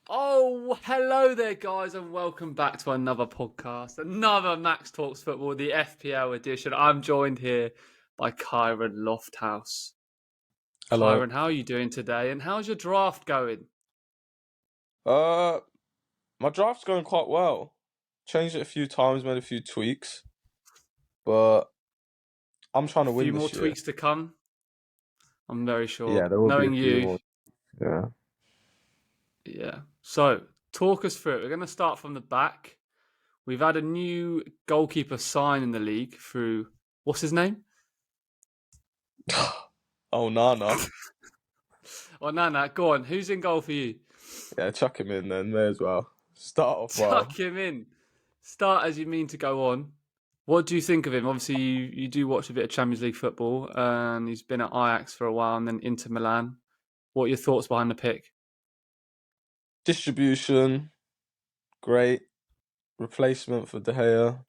Oh, hello there, guys, and welcome back to another podcast, another Max Talks Football, the FPL edition. I'm joined here by Kyron Lofthouse. Hello. Kyron, how are you doing today, and how's your draft going? My draft's going quite well. Changed it a few times, made a few tweaks, but I'm trying A to few win more this year. tweaks to come, I'm very sure. Yeah, there will be a Knowing few you, more. Yeah. yeah. So, talk us through it. We're going to start from the back. We've had a new goalkeeper sign in the league through, what's his name? Oh, Nana. Oh, Nana, go on. Who's in goal for you? Yeah, chuck him in then. May as well. Start off well. Tuck him in. Start as you mean to go on. What do you think of him? Obviously, you do watch a bit of Champions League football, and he's been at Ajax for a while and then Inter Milan. What are your thoughts behind the pick? Distribution, great. Replacement for De Gea.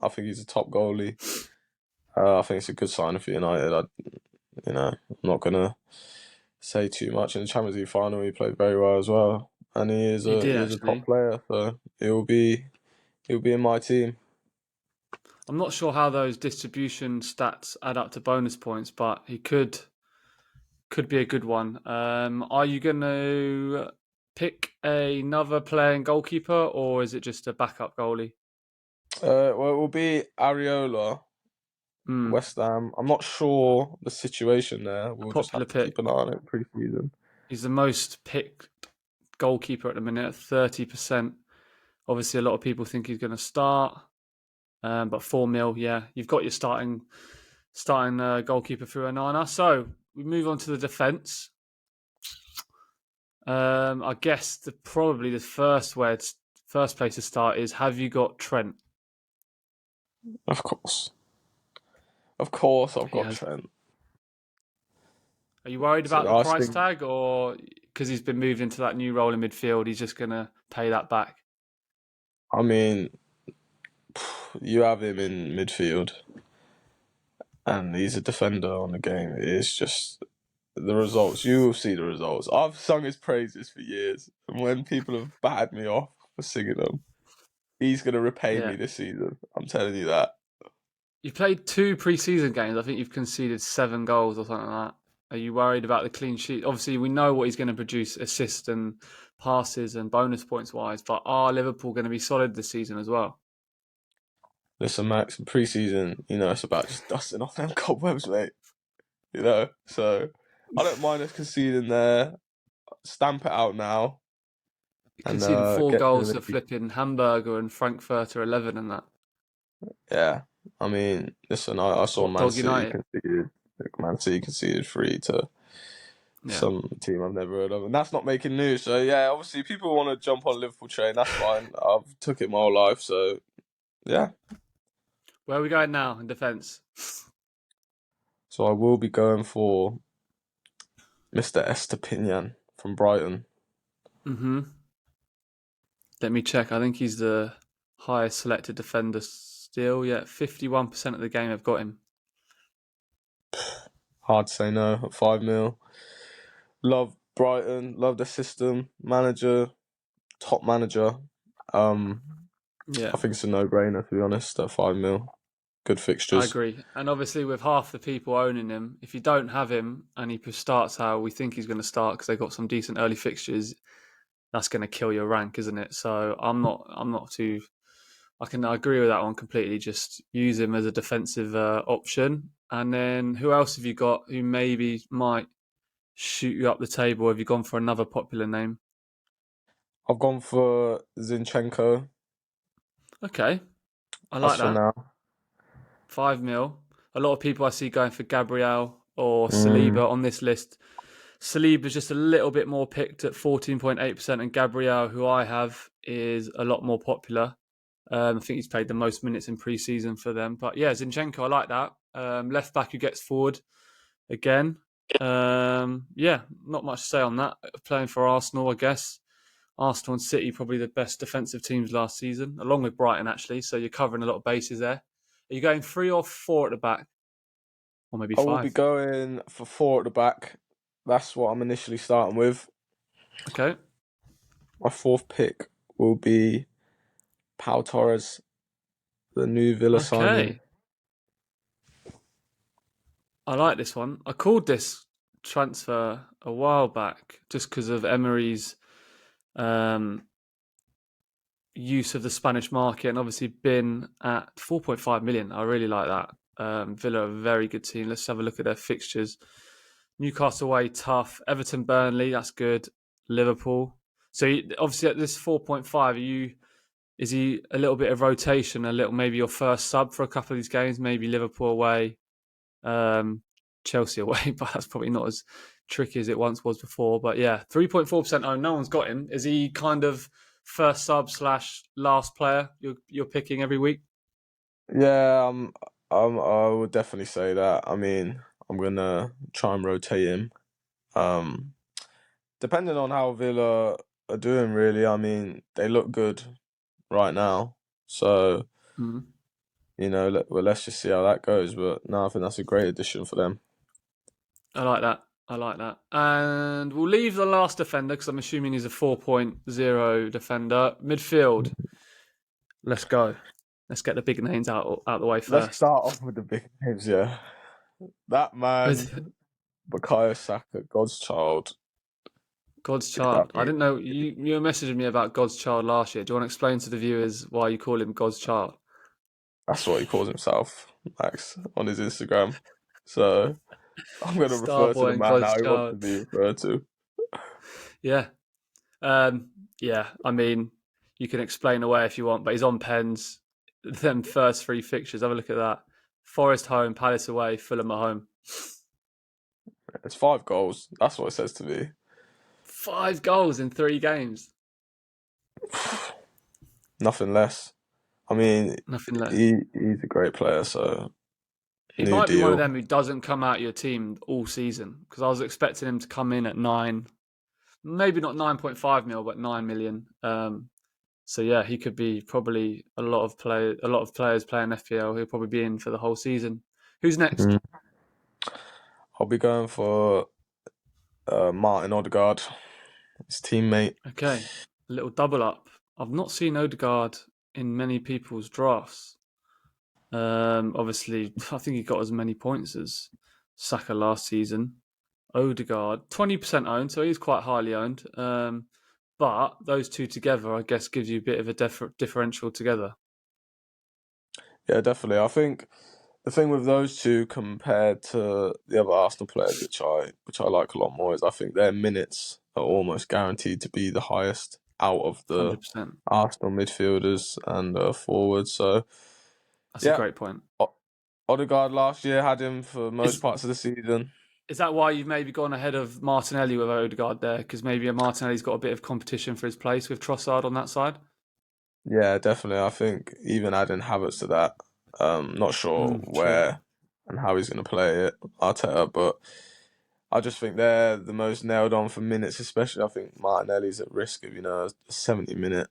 I think he's a top goalie. I think it's a good sign for United. I'm not gonna say too much. In the Champions League final, he played very well as well, and He did he is a top actually. player. So he'll be in my team. I'm not sure how those distribution stats add up to bonus points, but he could be a good one. Are you going to pick another playing goalkeeper, or is it just a backup goalie? Well, it will be Areola, Hmm, West Ham. I'm not sure the situation there. a We'll just popular have to keep pick. an eye on it pre-season. He's the most picked goalkeeper at the minute, 30%. Obviously, a lot of people think he's going to start, but 4 mil, yeah, you've got your starting goalkeeper through a niner. So we move on to the defence. I guess probably the first place to start is: have you got Trent? Of course, I've He got has. Trent. Are you worried So about the I price think, tag, or because he's been moved into that new role in midfield, he's just going to pay that back? I mean, you have him in midfield, and he's a defender on the game. It's just the results. You will see the results. I've sung his praises for years, and when people have battered me off for singing them, he's gonna repay Yeah. me this season. I'm telling you that. You've played 2 preseason games. I think you've conceded 7 goals or something like that. Are you worried about the clean sheet? Obviously, we know what he's going to produce, assists and passes and bonus points wise, but are Liverpool going to be solid this season as well? Listen, Max, pre-season, it's about just dusting off them cobwebs, mate. So I don't mind us conceding there. Stamp it out now and Conceding four get to goals the to league. flipping Hamburger and Frankfurter 11 and that. Yeah, I mean, listen, I saw Hot Dog United. Man City conceded 3 to Yeah. some team I've never heard of, and that's not making news. So yeah, obviously people want to jump on Liverpool train. That's fine. I've took it my whole life, so yeah. Where are we going now in defence? So I will be going for Mr. Estepinian from Brighton. Mm-hmm. Let me check. I think he's the highest selected defender still. Yeah, 51% of the game have got him. Hard to say no at 5 mil. Love Brighton, love the system, top manager. Yeah, I think it's a no-brainer, to be honest, at 5 mil. Good I fixtures. agree. And obviously, with half the people owning him, if you don't have him and he starts how we think he's going to start because they've got some decent early fixtures, that's going to kill your rank, isn't it? So I'm not too. I agree with that one completely. Just use him as a defensive option. And then who else have you got who maybe might shoot you up the table? Have you gone for another popular name? I've gone for Zinchenko. Okay, I That's like for that. now. 5 mil. A lot of people I see going for Gabriel or Mm, Saliba on this list. Saliba's just a little bit more picked at 14.8%, and Gabriel, who I have, is a lot more popular. I think he's played the most minutes in pre-season for them. But yeah, Zinchenko, I like that. Left back who gets forward again. Yeah, not much to say on that. Playing for Arsenal, I guess. Arsenal and City probably the best defensive teams last season, along with Brighton actually. So you're covering a lot of bases there. Are you going 3 or 4 at the back, or maybe I will be 5? going for 4 at the back. That's what I'm initially starting with. Okay. My fourth pick will be Pau Torres, the new Villa signing. Okay, I like this one. I called this transfer a while back just because of Emery's um, use of the Spanish market, and obviously been at 4.5 million. I really like that. Villa are a very good team. Let's have a look at their fixtures. Newcastle away, tough. Everton, Burnley, that's good. Liverpool. So obviously at this 4.5, is he a little bit of rotation, a little maybe your first sub for a couple of these games, maybe Liverpool away, um, Chelsea away, but that's probably not as tricky as it once was before. But yeah, 3.4% owned. No one's got him. Is he kind of first sub slash last player you're picking every week? Yeah, I would definitely say that. I mean, I'm gonna try and rotate him. Um, Depending on how Villa are doing, really. I mean, they look good right now. So, Mm. let's just see how that goes. But no, I think that's a great addition for them. I like that. I like that. And we'll leave the last defender because I'm assuming he's a 4.0 defender. Midfield. Let's go. Let's get the big names out the way Let's first. start off with the big names, yeah. That man, Bukayo Saka, God's child. God's Look at that, child. I mate. didn't know you were messaging me about God's child last year. Do you want to explain to the viewers why you call him God's child? That's what he calls himself, Max, on his Instagram. So I'm gonna refer to Starboy the and man God's how he wants to child. be referred to. Yeah. Um, yeah. I mean, you can explain away if you want, but he's on pens. Them first three fixtures. Have a look at that. Forest home, Palace away, Fulham at home. It's 5 goals. That's what it says to me. 5 goals in 3 games. Nothing less. I mean, Nothing less. he's a great player, so He new might be one of deal. them who doesn't come out of your team all season because I was expecting him to come in at nine, maybe not 9.5 mil, but 9 million. So yeah, he could be probably a lot of players playing FPL. He'll probably be in for the whole season. Who's next? Mm. I'll be going for Martin Odegaard, his teammate. Okay, a little double up. I've not seen Odegaard in many people's drafts. Obviously, I think he got as many points as Saka last season. Odegaard, 20% owned, so he's quite highly owned. But those two together, I guess, gives you a bit of a differential together. Yeah, definitely. I think the thing with those two compared to the other Arsenal players, which I like a lot more, is I think their minutes are almost guaranteed to be the highest out of the 100%. Arsenal midfielders and forwards. So That's a yeah, great point. O- Odegaard last year had him for most Is parts of the season. is that why you've maybe gone ahead of Martinelli with Odegaard there? Because maybe Martinelli's got a bit of competition for his place with Trossard on that side? Yeah, definitely. I think even adding Havertz to that, not sure True. where and how he's going to play it, Arteta, but I just think they're the most nailed on for minutes, especially I think Martinelli's at risk of, a 70-minute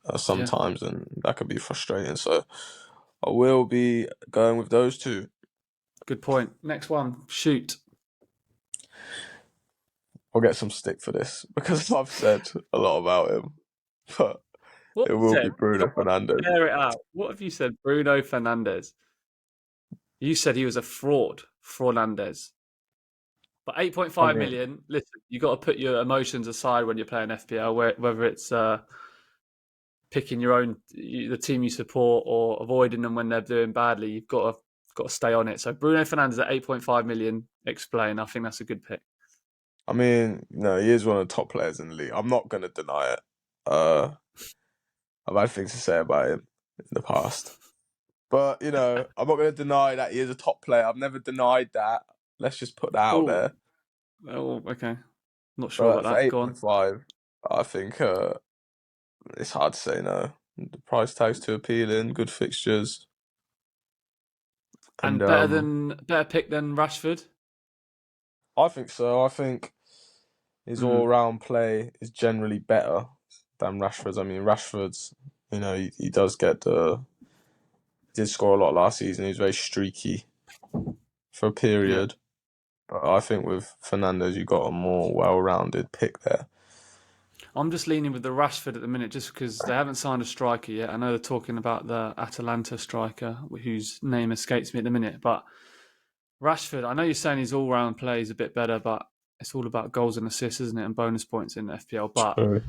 Yeah, sometimes, and that could be frustrating. So I will be going with those two. good point. Next one, shoot. I'll get some stick for this because I've said a lot about him, but What it have you will be said? Come Bruno on, Fernandes. air it out. What have you said? Bruno Fernandes. You said he was a fraud, Fernandes. But I 8.5 mean, million, listen, you got to put your emotions aside when you're playing FPL, whether it's picking the team you support or avoiding them when they're doing badly. You've got to stay on it. So Bruno Fernandes at 8.5 million. Explain. I think that's a good pick. he is one of the top players in the league. I'm not going to deny it. Uh, I've had things to say about him in the past. But, I'm not going to deny that he is a top player. I've never denied that. Let's just put that out Oh, there. okay. Not sure about But for that. Go on. 8.5, I think it's hard to say no. The price tag's too appealing, good fixtures. And And better pick than Rashford. I think so. I think his Mm, all-round play is generally better than Rashford's. I mean, Rashford's, he does did score a lot last season. He was very streaky for a yeah. period. But I think with Fernandes, you got a more well-rounded pick there. I'm just leaning with the Rashford at the minute, just because they haven't signed a striker yet. I know they're talking about the Atalanta striker, whose name escapes me at the minute. But Rashford, I know you're saying his all-round play is a bit better, but it's all about goals and assists, isn't it, and bonus points in FPL. But True.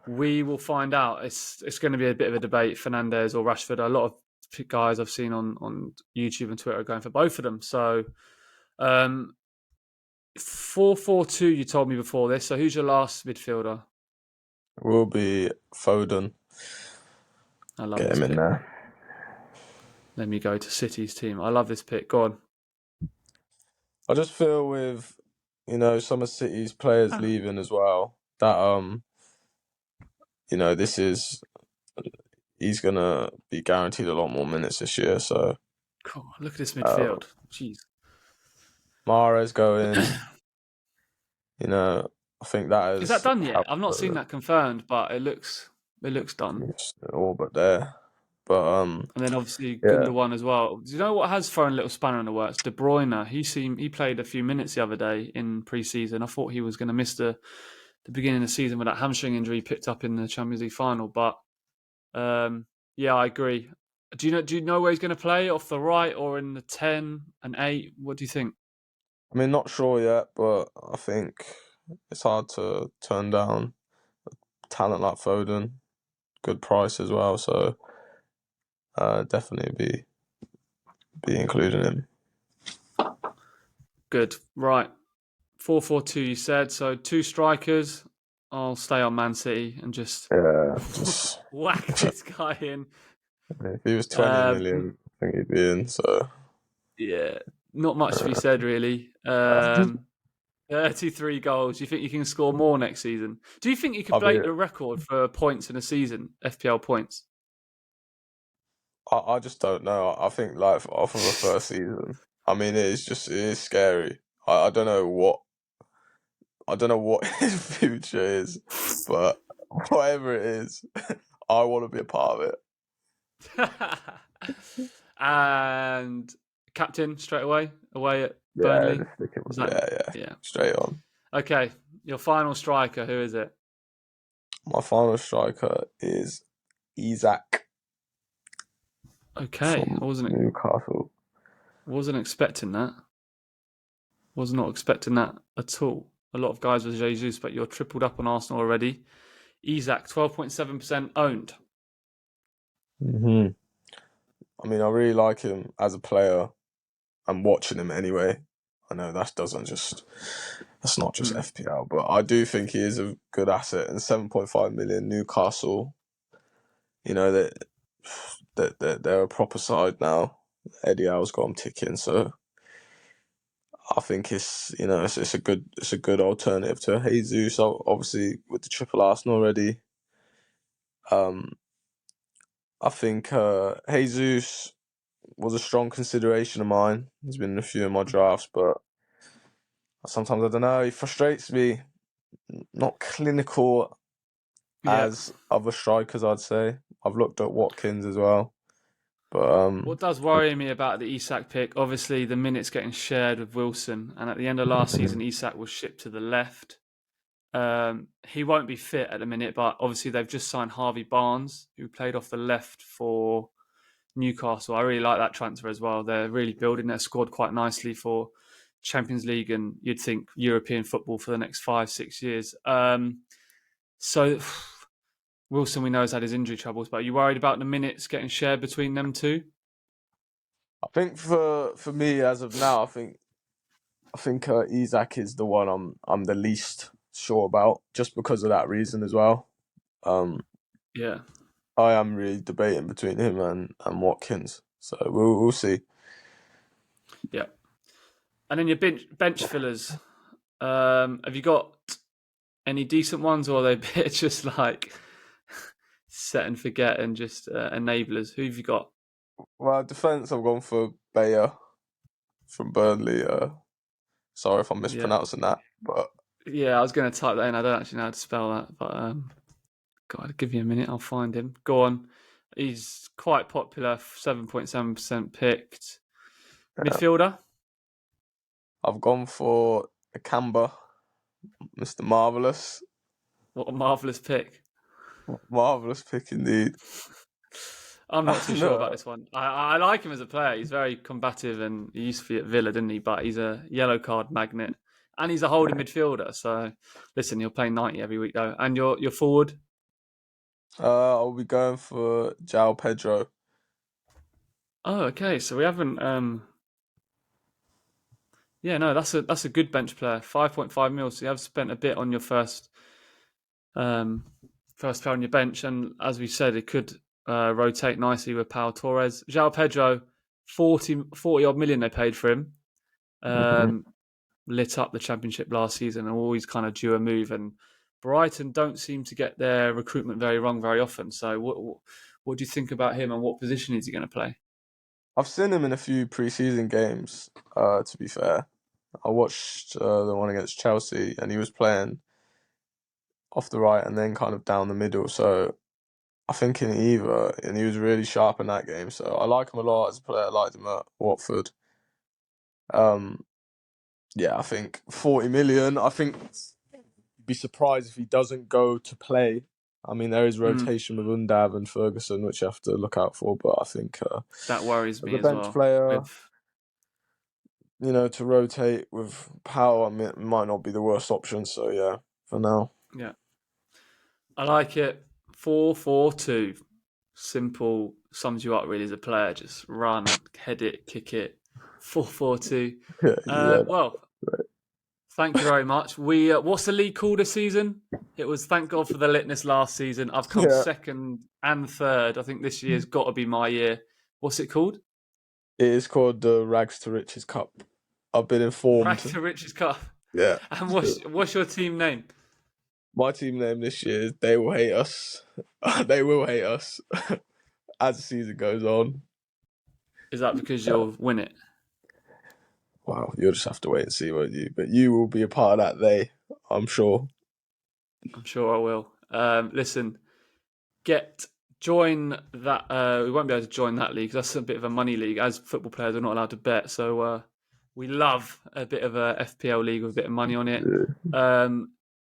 we will find out. It's going to be a bit of a debate, Fernandez or Rashford. A lot of guys I've seen on YouTube and Twitter are going for both of them. So 4-4-2, you told me before this. So who's your last midfielder? Will be Foden. I love Get this him in pick. there. Let me go to City's team. I love this pick. Go on. I just feel with some of City's players leaving as well that this is he's gonna be guaranteed a lot more minutes this year. So Cool. Look at this uh, midfield. Jeez. Mahrez going. I think that Is that has done yet? helped I've not seen that confirmed, but it looks done. all but there. But And then obviously yeah. Gundogan as well. Do you know what has thrown a little spanner in the works? De Bruyne. He played a few minutes the other day in pre-season. I thought he was going to miss the beginning of the season with that hamstring injury he picked up in the Champions League final. But yeah, I agree. Do you know where he's going to play? Off the right or in the 10 and 8? What do you think? I mean, not sure yet, but I think it's hard to turn down talent like Foden. Good price as well, so definitely be including him. Good. Right. 4-4-2 you said. So two strikers. I'll stay on Man City and just Yeah, just whack this guy in. if he was 20 Um, million, I think he'd be in. So yeah, not much to be uh, said really. 33 goals. Do you think you can score more next season? Do you think you could I'll be. break the record for points in a season, FPL points? I just don't know. I think like off of a first season, I mean, it is scary. I don't know what his future is, but whatever it is, I want to be a part of it. And captain straight away at Yeah, Burnley. just stick it. Was that? Yeah, Yeah. straight on. Okay. Your final striker. Who is it? My final striker is Isak Okay. from I Newcastle. wasn't expecting that. Was not expecting that at all. A lot of guys with Jesus, but you're tripled up on Arsenal already. Isak, 12.7% owned. Hmm. I mean, I really like him as a player. I'm watching him anyway. I know that's not just Hmm. FPL, but I do think he is a good asset. And 7.5 million Newcastle, that they're a proper side now. Eddie Howe's got them ticking, so I think it's a good alternative to Jesus. Obviously with the triple Arsenal already. I think Jesus was a strong consideration of mine. He's been in a few of my drafts, but sometimes I don't know. He frustrates me. Not clinical Yeah. as other strikers, I'd say. I've looked at Watkins as well, but What does worry me about the Isak pick? Obviously, the minutes getting shared with Wilson, and at the end of last season, Isak was shipped to the left. He won't be fit at the minute, but obviously they've just signed Harvey Barnes, who played off the left for Newcastle. I really like that transfer as well. They're really building their squad quite nicely for Champions League and you'd think European football for the next 5-6 years. So Wilson, we know, has had his injury troubles, but are you worried about the minutes getting shared between them two? I think for me as of now, I think Isak is the one I'm the least sure about, just because of that reason as well. Um, Yeah. I am really debating between him and Watkins, so we'll see. Yeah. And then your bench fillers. Have you got any decent ones, or are they a bit just like set and forget and just enablers? Who have you got? Well, defence, I've gone for Bayer from Burnley. Sorry if I'm Yeah. mispronouncing that, but Yeah, I was going to type that in. I don't actually know how to spell that, but God, give me a minute. I'll find him. Go on. He's quite popular. 7.7% picked. Midfielder. I've gone for Akamba, Mr. Marvelous. What a marvellous pick. Marvelous pick indeed. I'm not too sure about No, this one. I like him as a player. He's very combative and he used to be at Villa, didn't he? But he's a yellow card magnet and he's a holding midfielder. So listen, he'll play 90 every week though. And your forward? I'll be going for João Pedro. Oh, okay. So we haven't. Yeah, no, that's a good bench player. 5.5 mil. So you have spent a bit on your um, first player on your bench, and as we said, it could rotate nicely with Pau Torres. João Pedro, 40 odd million they paid for him. Mhm. Um, lit up the championship last season and always kind of due a move. And Brighton don't seem to get their recruitment very wrong very often. So what do you think about him and what position is he going to play? I've seen him in a few preseason games. To be fair, I watched the one against Chelsea, and he was playing off the right and then kind of down the middle. So I think in either, and he was really sharp in that game. So I like him a lot as a player. I liked him at Watford. Um, yeah, I think 40 million. I think you'd be surprised if he doesn't go to play. I mean, there is Mm, rotation with Undav and Ferguson, which you have to look out for. But I think that worries as me a as bench well. player, With to rotate with power, I mean, it might not be the worst option. So yeah, for now. yeah, I like it. 4-4-2. Simple, sums you up really as a player. Just run, head it, kick it. 4-4-2. Yeah, yeah, Well, thank you very much. We what's the league called this season? It was thank God for the litness last season. I've come yeah. second and third. I think this year's got to be my year. What's it called? It is called the Rags to Riches Cup. I've been Rag informed. to Riches Cup. Yeah. And what's your team name? My team name this year is They Will Hate Us. They will hate us as the season goes on. Is that because you'll win it? Wow, you'll just have to wait and see, won't you? But you will be a part of that they, I'm sure. I'm sure I will. Listen, get join that. We won't be able to join that league 'cause that's a bit of a money league. As football players, we're not allowed to bet. So we love a bit of a FPL league with a bit of money on it. Yeah.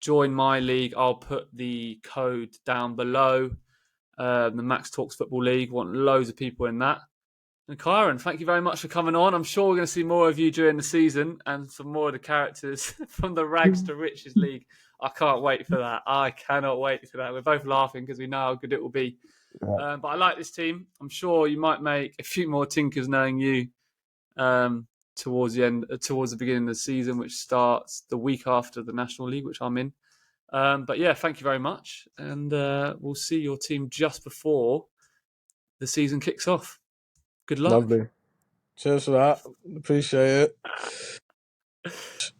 Join my league. I'll put the code down below. The Max Talks Football League. Want loads of people in that. And Kyron, thank you very much for coming on. I'm sure we're going to see more of you during the season and some more of the characters from the Rags to Riches League. I can't wait for that. I cannot wait for that. We're both laughing because we know how good it will be. But I like this team. I'm sure you might make a few more tinkers knowing you towards the beginning of the season, which starts the week after the National League, which I'm in. But yeah, thank you very much. And we'll see your team just before the season kicks off. Good luck. Lovely. Cheers for that. Appreciate it.